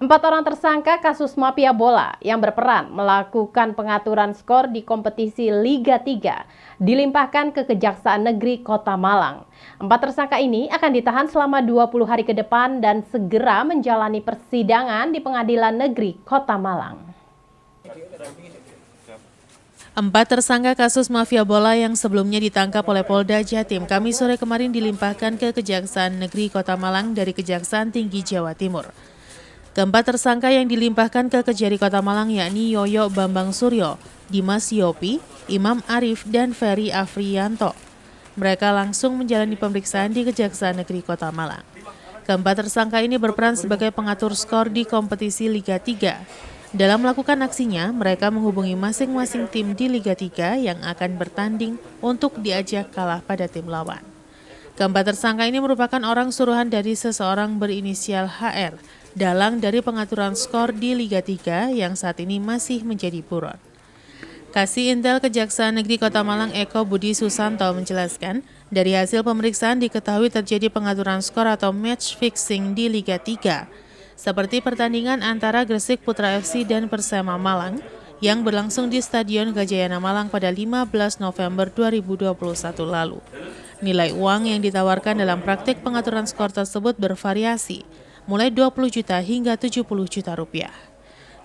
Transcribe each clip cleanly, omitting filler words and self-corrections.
4 orang tersangka kasus mafia bola yang berperan melakukan pengaturan skor di kompetisi Liga 3 dilimpahkan ke Kejaksaan Negeri Kota Malang. 4 tersangka ini akan ditahan selama 20 hari ke depan dan segera menjalani persidangan di Pengadilan Negeri Kota Malang. 4 tersangka kasus mafia bola yang sebelumnya ditangkap oleh Polda Jatim Kamis sore kemarin dilimpahkan ke Kejaksaan Negeri Kota Malang dari Kejaksaan Tinggi Jawa Timur. Keempat tersangka yang dilimpahkan ke Kejari Kota Malang yakni Yoyo Bambang Suryo, Dimas Yopi, Imam Arif, dan Ferry Afriyanto. Mereka langsung menjalani pemeriksaan di Kejaksaan Negeri Kota Malang. Keempat tersangka ini berperan sebagai pengatur skor di kompetisi Liga 3. Dalam melakukan aksinya, mereka menghubungi masing-masing tim di Liga 3 yang akan bertanding untuk diajak kalah pada tim lawan. Keempat tersangka ini merupakan orang suruhan dari seseorang berinisial HR, dalang dari pengaturan skor di Liga 3 yang saat ini masih menjadi buron. Kasih Intel Kejaksaan Negeri Kota Malang Eko Budi Susanto menjelaskan, dari hasil pemeriksaan diketahui terjadi pengaturan skor atau match fixing di Liga 3, seperti pertandingan antara Gresik Putra FC dan Persema Malang yang berlangsung di Stadion Gajayana Malang pada 15 November 2021 lalu. Nilai uang yang ditawarkan dalam praktik pengaturan skor tersebut bervariasi, mulai 20 juta hingga 70 juta rupiah.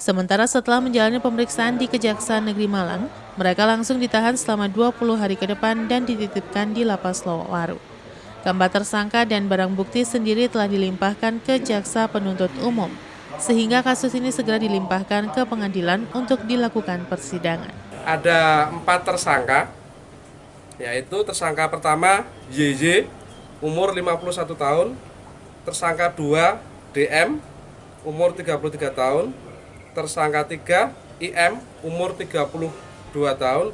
Sementara setelah menjalani pemeriksaan di Kejaksaan Negeri Malang, mereka langsung ditahan selama 20 hari ke depan dan dititipkan di Lapas Lowaru. Keempat tersangka dan barang bukti sendiri telah dilimpahkan ke Jaksa Penuntut Umum, sehingga kasus ini segera dilimpahkan ke pengadilan untuk dilakukan persidangan. Ada 4 tersangka, yaitu tersangka pertama YY, umur 51 tahun, tersangka 2 DM, umur 33 tahun, tersangka 3 IM, umur 32 tahun,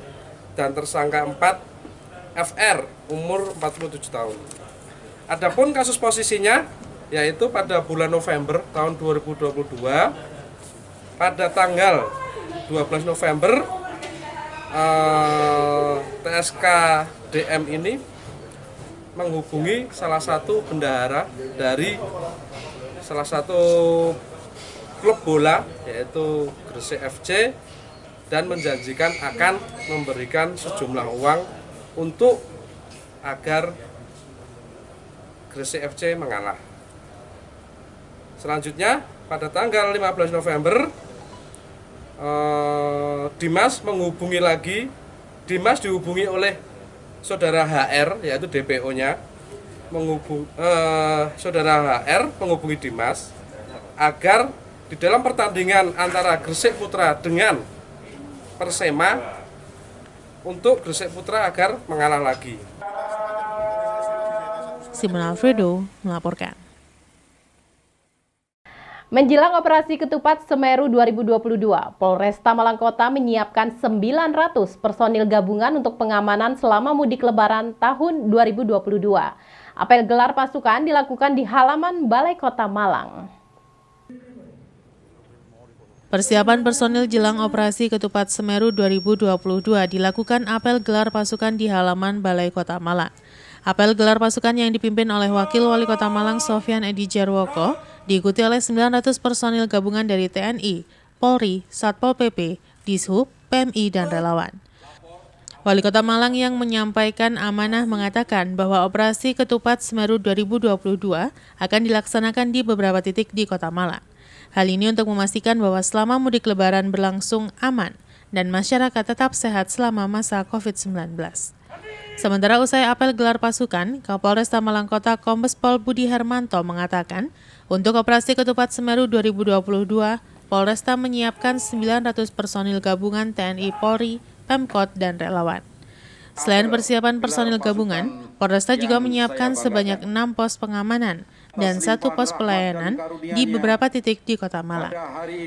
dan tersangka 4 FR, umur 47 tahun. Adapun kasus posisinya, yaitu pada bulan November tahun 2022, pada tanggal 12 November, TSK DM ini menghubungi salah satu bendahara dari salah satu klub bola yaitu Gresik FC dan menjanjikan akan memberikan sejumlah uang untuk agar Gresik FC mengalah. Selanjutnya pada tanggal 15 November Dimas menghubungi lagi. Dimas dihubungi oleh saudara HR yaitu DPO-nya. Saudara HR menghubungi Dimas agar di dalam pertandingan antara Gresik Putra dengan Persema untuk Gresik Putra agar mengalah lagi. Simon Alfredo melaporkan. Menjelang operasi Ketupat Semeru 2022, Polresta Malang Kota menyiapkan 900 personil gabungan untuk pengamanan selama mudik lebaran tahun 2022. Apel gelar pasukan dilakukan di halaman Balai Kota Malang. Persiapan personil jelang operasi Ketupat Semeru 2022 dilakukan apel gelar pasukan di halaman Balai Kota Malang. Apel gelar pasukan yang dipimpin oleh Wakil Wali Kota Malang Sofyan Edi Jarwoko diikuti oleh 900 personil gabungan dari TNI, Polri, Satpol PP, Dishub, PMI, dan relawan. Wali Kota Malang yang menyampaikan amanah mengatakan bahwa operasi Ketupat Semeru 2022 akan dilaksanakan di beberapa titik di Kota Malang. Hal ini untuk memastikan bahwa selama mudik lebaran berlangsung aman dan masyarakat tetap sehat selama masa COVID-19. Sementara usai apel gelar pasukan, Kapolresta Malang Kota Kombes Pol Budi Hermanto mengatakan, untuk operasi Ketupat Semeru 2022, Polresta menyiapkan 900 personil gabungan TNI Polri, Pemkot, dan relawan. Selain persiapan personil gabungan, Polresta juga menyiapkan sebanyak 6 pos pengamanan dan 1 pos pelayanan di beberapa titik di Kota Malang.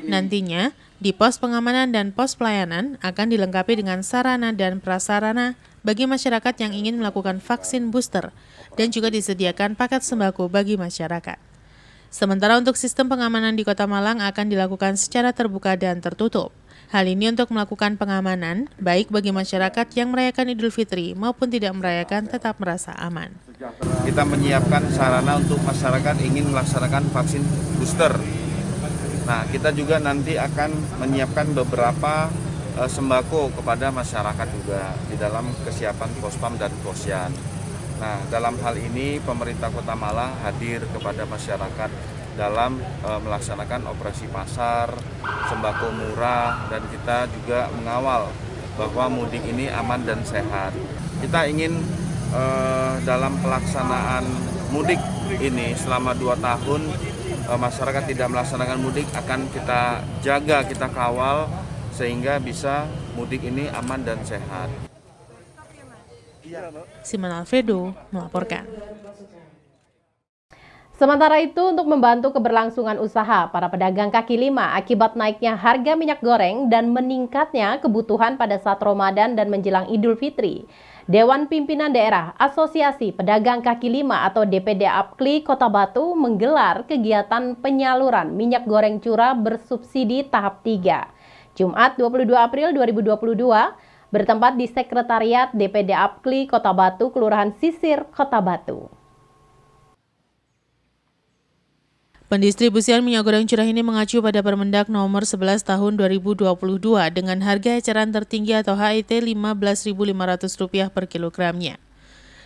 Nantinya, di pos pengamanan dan pos pelayanan akan dilengkapi dengan sarana dan prasarana bagi masyarakat yang ingin melakukan vaksin booster dan juga disediakan paket sembako bagi masyarakat. Sementara untuk sistem pengamanan di Kota Malang akan dilakukan secara terbuka dan tertutup. Hal ini untuk melakukan pengamanan, baik bagi masyarakat yang merayakan Idul Fitri maupun tidak merayakan tetap merasa aman. Kita menyiapkan sarana untuk masyarakat ingin melaksanakan vaksin booster. Nah, kita juga nanti akan menyiapkan beberapa sembako kepada masyarakat juga di dalam kesiapan Pospam dan Posyan. Nah, dalam hal ini pemerintah Kota Malang hadir kepada masyarakat dalam melaksanakan operasi pasar, sembako murah, dan kita juga mengawal bahwa mudik ini aman dan sehat. Kita ingin dalam pelaksanaan mudik ini selama 2 tahun masyarakat tidak melaksanakan mudik akan kita jaga, kita kawal sehingga bisa mudik ini aman dan sehat. Siman Alfredo melaporkan. Sementara itu, untuk membantu keberlangsungan usaha para pedagang kaki lima akibat naiknya harga minyak goreng dan meningkatnya kebutuhan pada saat Ramadan dan menjelang Idul Fitri, Dewan Pimpinan Daerah Asosiasi Pedagang Kaki Lima atau DPD APKLI Kota Batu menggelar kegiatan penyaluran minyak goreng curah bersubsidi tahap 3. Jumat 22 April 2022, bertempat di Sekretariat DPD APKLI Kota Batu, Kelurahan Sisir, Kota Batu. Pendistribusian minyak goreng curah ini mengacu pada Permendak nomor 11 tahun 2022 dengan harga eceran tertinggi atau HET Rp15.500 per kilogramnya.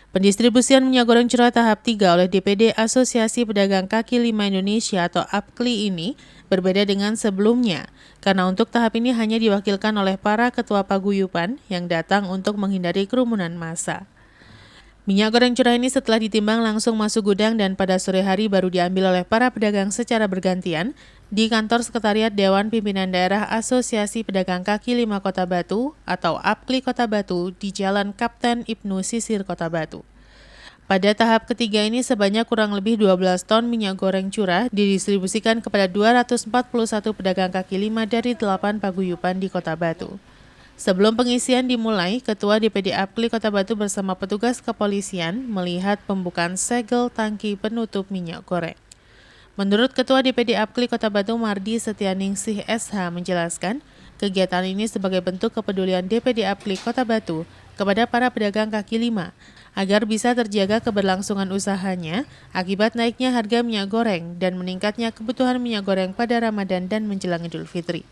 Pendistribusian minyak goreng curah tahap 3 oleh DPD Asosiasi Pedagang Kaki Lima Indonesia atau APKLI ini berbeda dengan sebelumnya, karena untuk tahap ini hanya diwakilkan oleh para ketua paguyuban yang datang untuk menghindari kerumunan massa. Minyak goreng curah ini setelah ditimbang langsung masuk gudang dan pada sore hari baru diambil oleh para pedagang secara bergantian di kantor Sekretariat Dewan Pimpinan Daerah Asosiasi Pedagang Kaki Lima Kota Batu atau APKLI Kota Batu di Jalan Kapten Ibnu Sisir Kota Batu. Pada tahap ketiga ini sebanyak kurang lebih 12 ton minyak goreng curah didistribusikan kepada 241 pedagang kaki lima dari 8 paguyuban di Kota Batu. Sebelum pengisian dimulai, Ketua DPD APKLI Kota Batu bersama petugas kepolisian melihat pembukaan segel tangki penutup minyak goreng. Menurut Ketua DPD APKLI Kota Batu Mardi Setianingsih SH menjelaskan, kegiatan ini sebagai bentuk kepedulian DPD APKLI Kota Batu kepada para pedagang kaki lima agar bisa terjaga keberlangsungan usahanya akibat naiknya harga minyak goreng dan meningkatnya kebutuhan minyak goreng pada Ramadan dan menjelang Idul Fitri.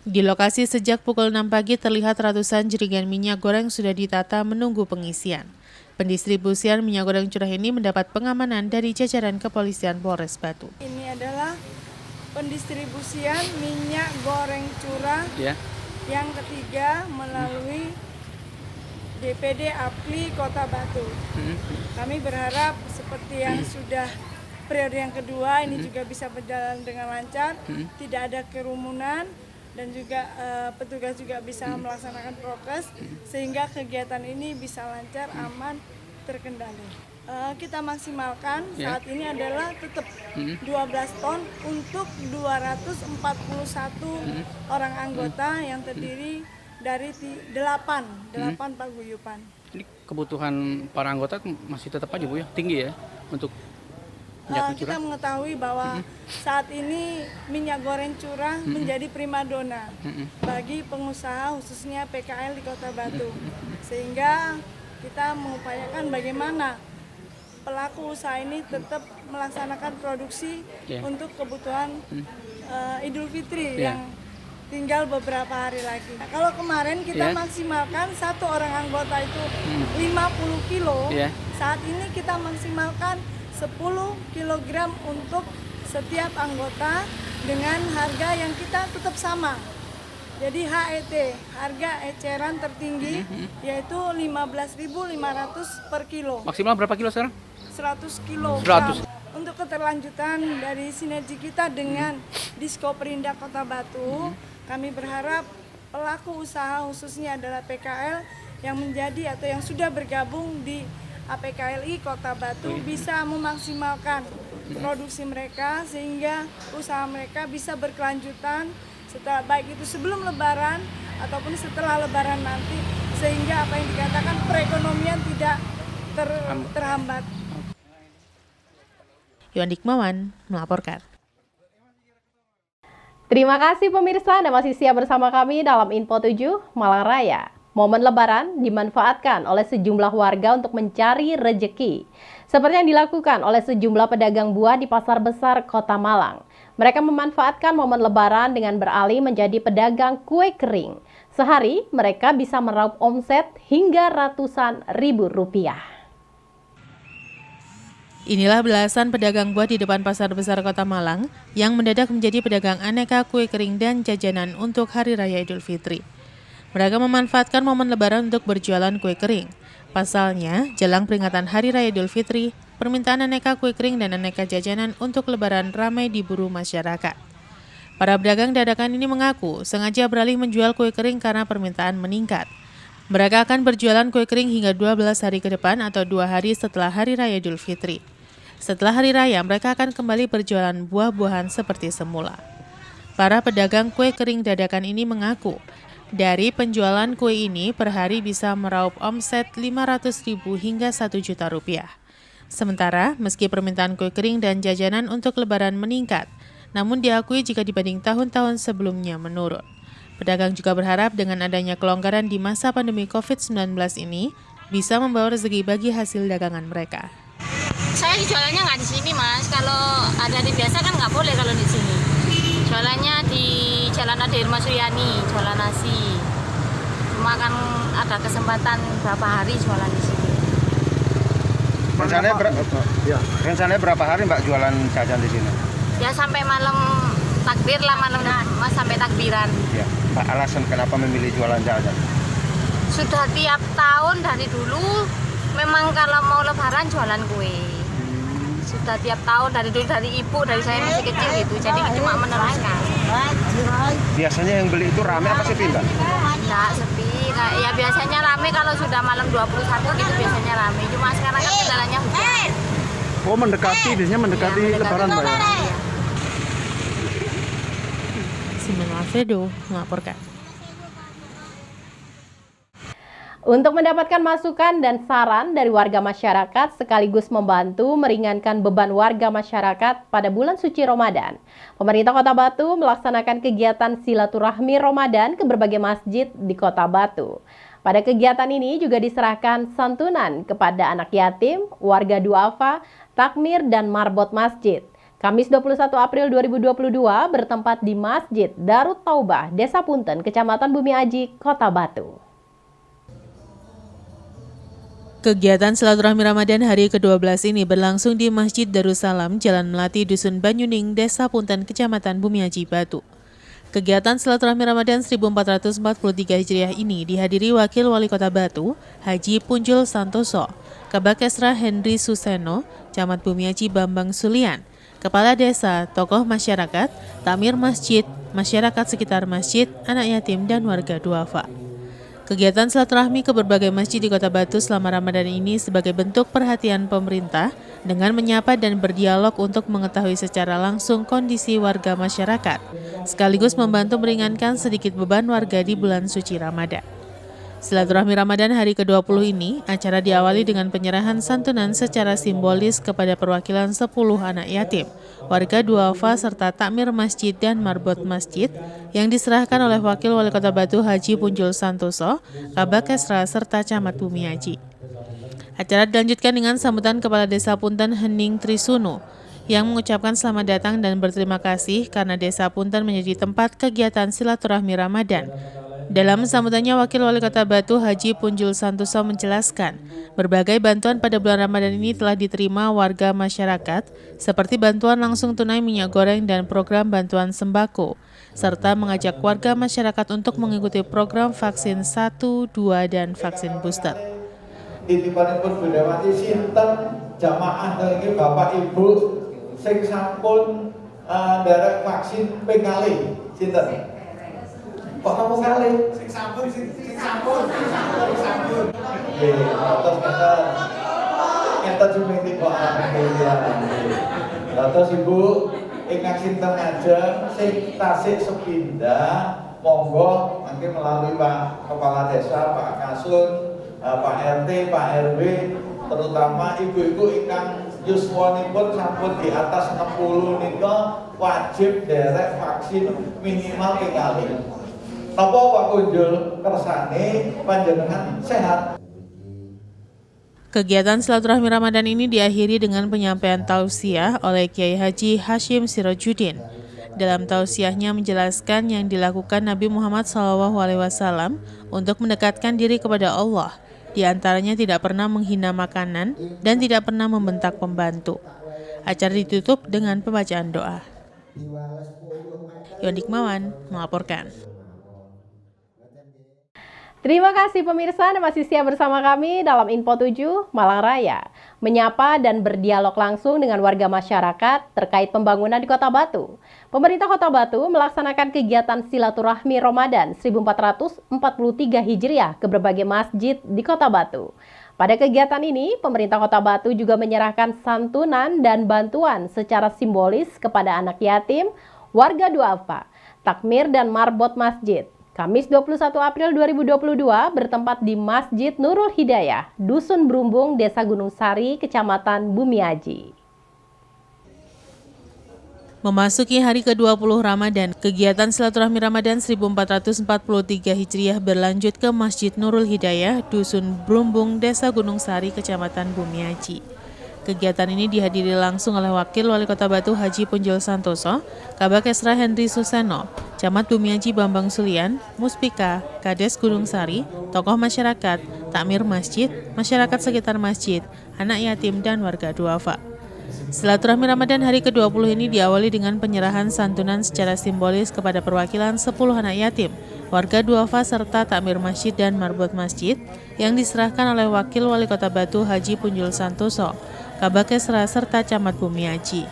Di lokasi sejak pukul 6 pagi terlihat ratusan jerigen minyak goreng sudah ditata menunggu pengisian. Pendistribusian minyak goreng curah ini mendapat pengamanan dari jajaran kepolisian Polres Batu. Ini adalah pendistribusian minyak goreng curah yang ketiga melalui DPD APKLI Kota Batu. Kami berharap seperti yang sudah periode yang kedua ini juga bisa berjalan dengan lancar, tidak ada kerumunan, dan juga petugas juga bisa melaksanakan prokes sehingga kegiatan ini bisa lancar, aman, terkendali. Kita maksimalkan saat ini adalah tetap 12 ton untuk 241 orang anggota yang terdiri dari 8 paguyuban. Ini kebutuhan para anggota masih tetap aja Bu ya, tinggi ya untuk kita mengetahui bahwa saat ini minyak goreng curah menjadi primadona bagi pengusaha khususnya PKL di Kota Batu. Sehingga kita mengupayakan bagaimana pelaku usaha ini tetap melaksanakan produksi untuk kebutuhan Idul Fitri yang tinggal beberapa hari lagi. Nah, kalau kemarin kita maksimalkan satu orang anggota itu 50 kilo, saat ini kita maksimalkan 10 kg untuk setiap anggota dengan harga yang kita tetap sama. Jadi HET, harga eceran tertinggi yaitu 15.500 per kilo. Maksimal berapa kilo sekarang? 100 kg. 100. Untuk keterlanjutan dari sinergi kita dengan Diskoperinda Kota Batu, kami berharap pelaku usaha khususnya adalah PKL yang menjadi atau yang sudah bergabung di APKLI Kota Batu bisa memaksimalkan produksi mereka sehingga usaha mereka bisa berkelanjutan setelah baik itu sebelum Lebaran ataupun setelah Lebaran nanti sehingga apa yang dikatakan perekonomian tidak terhambat. Iwan Dikmawan melaporkan. Terima kasih pemirsa, Anda masih siap bersama kami dalam Info 7 Malang Raya. Momen Lebaran dimanfaatkan oleh sejumlah warga untuk mencari rejeki. Seperti yang dilakukan oleh sejumlah pedagang buah di Pasar Besar Kota Malang. Mereka memanfaatkan momen Lebaran dengan beralih menjadi pedagang kue kering. Sehari mereka bisa meraup omset hingga ratusan ribu rupiah. Inilah belasan pedagang buah di depan Pasar Besar Kota Malang yang mendadak menjadi pedagang aneka kue kering dan jajanan untuk Hari Raya Idul Fitri. Mereka memanfaatkan momen Lebaran untuk berjualan kue kering. Pasalnya, jelang peringatan Hari Raya Idul Fitri, permintaan aneka kue kering dan aneka jajanan untuk Lebaran ramai diburu masyarakat. Para pedagang dadakan ini mengaku sengaja beralih menjual kue kering karena permintaan meningkat. Mereka akan berjualan kue kering hingga 12 hari ke depan atau 2 hari setelah Hari Raya Idul Fitri. Setelah Hari Raya, mereka akan kembali berjualan buah-buahan seperti semula. Para pedagang kue kering dadakan ini mengaku, dari penjualan kue ini per hari bisa meraup omset Rp500.000 hingga Rp1.000.000. Sementara, meski permintaan kue kering dan jajanan untuk Lebaran meningkat, namun diakui jika dibanding tahun-tahun sebelumnya menurun. Pedagang juga berharap dengan adanya kelonggaran di masa pandemi COVID-19 ini bisa membawa rezeki bagi hasil dagangan mereka. Saya jualannya nggak di sini, Mas. Kalau ada hari biasa kan nggak boleh kalau di sini. Jualannya di Jalan Adir Mas Suyani, jualan nasi. Cuma kan ada kesempatan berapa hari jualan di sini. Rencananya berapa hari Mbak jualan jajan di sini? Ya sampai malam takbir lah, Mas, sampai takbiran. Ya, Mbak, alasan kenapa memilih jualan jajan? Sudah tiap tahun dari dulu memang kalau mau Lebaran jualan kue. Sudah tiap tahun dari dulu, dari ibu, dari saya masih kecil gitu. Jadi cuma meneruskan. Biasanya yang beli itu rame apa sepi Mbak? Enggak, sepi. Ya biasanya rame kalau sudah malam 21 gitu biasanya rame. Cuma sekarang kan kendalanya hujan. Oh, biasanya mendekati Lebaran Mbak ya? Simon Alfredo melaporkan. Untuk mendapatkan masukan dan saran dari warga masyarakat sekaligus membantu meringankan beban warga masyarakat pada bulan suci Ramadan, pemerintah Kota Batu melaksanakan kegiatan silaturahmi Ramadan ke berbagai masjid di Kota Batu. Pada kegiatan ini juga diserahkan santunan kepada anak yatim, warga duafa, takmir, dan marbot masjid. Kamis 21 April 2022 bertempat di Masjid Darut Taubah, Desa Punten, Kecamatan Bumi Aji, Kota Batu. Kegiatan silaturahmi Ramadan hari ke-12 ini berlangsung di Masjid Darussalam, Jalan Melati, Dusun Banyuning, Desa Punten, Kecamatan Bumi Aji, Batu. Kegiatan silaturahmi Ramadan 1443 Hijriah ini dihadiri Wakil Wali Kota Batu, Haji Punjul Santoso, Kabakesra Henry Suseno, Camat Bumi Aji Bambang Sulian, Kepala Desa, tokoh masyarakat, takmir masjid, masyarakat sekitar masjid, anak yatim, dan warga duafa. Kegiatan silaturahmi ke berbagai masjid di Kota Batu selama Ramadan ini sebagai bentuk perhatian pemerintah dengan menyapa dan berdialog untuk mengetahui secara langsung kondisi warga masyarakat, sekaligus membantu meringankan sedikit beban warga di bulan suci Ramadan. Silaturahmi Ramadan hari ke-20 ini, acara diawali dengan penyerahan santunan secara simbolis kepada perwakilan 10 anak yatim, warga duafa serta takmir masjid dan marbot masjid yang diserahkan oleh Wakil Wali Kota Batu Haji Punjul Santoso, Kabakesra serta Camat Bumi Aji. Acara dilanjutkan dengan sambutan Kepala Desa Punten Hening Trisuno yang mengucapkan selamat datang dan berterima kasih karena Desa Punten menjadi tempat kegiatan silaturahmi Ramadan. Dalam sambutannya, Wakil Wali Kota Batu Haji Punjul Santoso menjelaskan, berbagai bantuan pada bulan Ramadan ini telah diterima warga masyarakat, seperti bantuan langsung tunai minyak goreng dan program bantuan sembako, serta mengajak warga masyarakat untuk mengikuti program vaksin 1, 2, dan vaksin booster. Titipanipun Budawati sinten jamaah niki Bapak Ibu sing sampun nderek vaksin ping kalih sinten? Kok kamu kali? Sing sampun. Nggih, terus ngeten jumlah tipe terus Ibu ingkang sinten ajeng sing tasik sepindah monggo mangke melalui Pak Kepala Desa, Pak Kasun, Pak RT, Pak RW, terutama ibu-ibu ingkang yuswanipun sampun di atas 60 nika wajib derek vaksin minimal ping kalih. Napa Pak Punjul kersane panjenengan sehat? Kegiatan silaturahmi Ramadan ini diakhiri dengan penyampaian tausiah oleh Kiai Haji Hashim Sirajuddin. Dalam tausiahnya menjelaskan yang dilakukan Nabi Muhammad SAW untuk mendekatkan diri kepada Allah, di antaranya tidak pernah menghina makanan dan tidak pernah membentak pembantu. Acara ditutup dengan pembacaan doa. Yon Hikmawan melaporkan. Terima kasih pemirsa, Anda masih siap bersama kami dalam Info 7 Malang Raya. Menyapa dan berdialog langsung dengan warga masyarakat terkait pembangunan di Kota Batu. Pemerintah Kota Batu melaksanakan kegiatan silaturahmi Ramadan 1443 Hijriah ke berbagai masjid di Kota Batu. Pada kegiatan ini, pemerintah Kota Batu juga menyerahkan santunan dan bantuan secara simbolis kepada anak yatim, warga duafa, takmir dan marbot masjid. Kamis 21 April 2022 bertempat di Masjid Nurul Hidayah, Dusun Brumbung, Desa Gunung Sari, Kecamatan Bumiaji. Memasuki hari ke-20 Ramadan, kegiatan silaturahmi Ramadan 1443 Hijriah berlanjut ke Masjid Nurul Hidayah, Dusun Brumbung, Desa Gunung Sari, Kecamatan Bumiaji. Kegiatan ini dihadiri langsung oleh Wakil Wali Kota Batu Haji Punjul Santoso, Kabakesra Henry Suseno, Camat Bumiaji Bambang Sulian, Muspika, Kades Gunung Sari, tokoh masyarakat, takmir masjid, masyarakat sekitar masjid, anak yatim, dan warga duafa. Silaturahmi Ramadan hari ke-20 ini diawali dengan penyerahan santunan secara simbolis kepada perwakilan 10 anak yatim, warga duafa serta takmir masjid dan marbot masjid yang diserahkan oleh Wakil Wali Kota Batu Haji Punjul Santoso, Kabakesra serta Camat Bumiaji.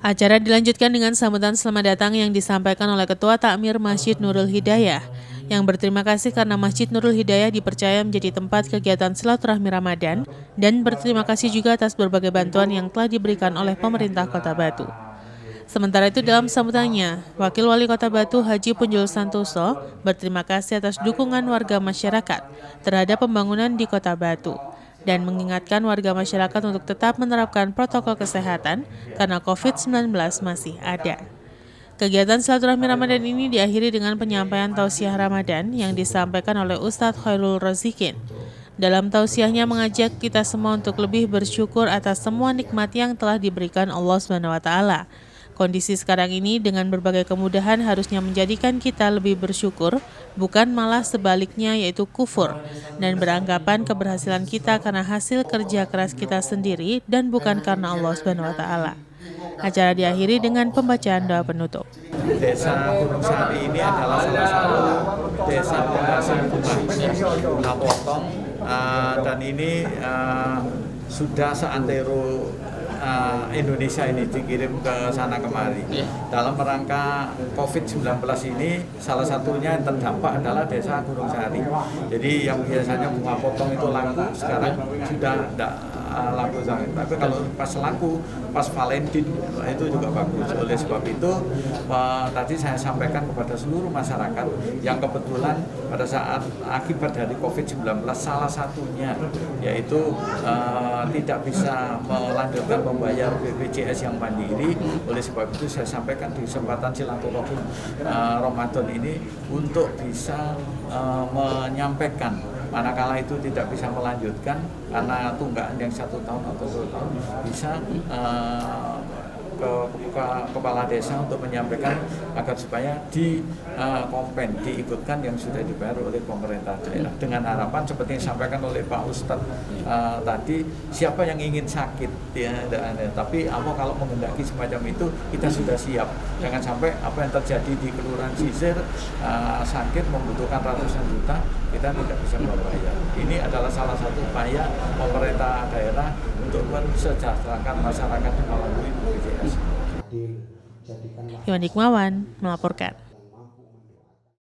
Acara dilanjutkan dengan sambutan selamat datang yang disampaikan oleh Ketua Takmir Masjid Nurul Hidayah, yang berterima kasih karena Masjid Nurul Hidayah dipercaya menjadi tempat kegiatan silaturahmi Ramadan dan berterima kasih juga atas berbagai bantuan yang telah diberikan oleh pemerintah Kota Batu. Sementara itu dalam sambutannya, Wakil Wali Kota Batu Haji Punjul Santoso berterima kasih atas dukungan warga masyarakat terhadap pembangunan di Kota Batu dan mengingatkan warga masyarakat untuk tetap menerapkan protokol kesehatan karena COVID-19 masih ada. Kegiatan silaturahmi Ramadan ini diakhiri dengan penyampaian tausiah Ramadan yang disampaikan oleh Ustadz Khairul Rozikin. Dalam tausiahnya mengajak kita semua untuk lebih bersyukur atas semua nikmat yang telah diberikan Allah SWT. Kondisi sekarang ini dengan berbagai kemudahan harusnya menjadikan kita lebih bersyukur, bukan malah sebaliknya yaitu kufur, dan beranggapan keberhasilan kita karena hasil kerja keras kita sendiri dan bukan karena Allah SWT. Acara diakhiri dengan pembacaan doa penutup. Desa Gunung Sari ini adalah salah satu desa penghasil bunga potong dan ini sudah seantero Indonesia ini dikirim ke sana kemari. Dalam rangka COVID-19 ini salah satunya yang terdampak adalah Desa Gunung Sari. Jadi yang biasanya bunga potong itu laku, sekarang sudah tidak laku. Tapi kalau pas laku, pas Valentine itu juga bagus. Oleh sebab itu tadi saya sampaikan kepada seluruh masyarakat yang kebetulan pada saat akibat dari COVID-19 salah satunya yaitu tidak bisa melanjutkan membayar BPJS yang mandiri. Oleh sebab itu saya sampaikan di kesempatan silaturahmi Ramadan ini untuk bisa menyampaikan manakala itu tidak bisa melanjutkan karena tunggakan yang 1 tahun atau 2 tahun bisa ke kepala desa untuk menyampaikan agar supaya diikutkan yang sudah dibayar oleh pemerintah daerah dengan harapan seperti yang disampaikan oleh Pak Ustadz tadi, siapa yang ingin sakit ya, tapi apa kalau menghendaki semacam itu kita sudah siap, jangan sampai apa yang terjadi di Kelurahan Sisir sakit membutuhkan ratusan juta kita tidak bisa membayar. Ini adalah salah satu upaya pemerintah daerah untuk mensejahterakan masyarakat melalui BPJS. Yon Hikmawan melaporkan.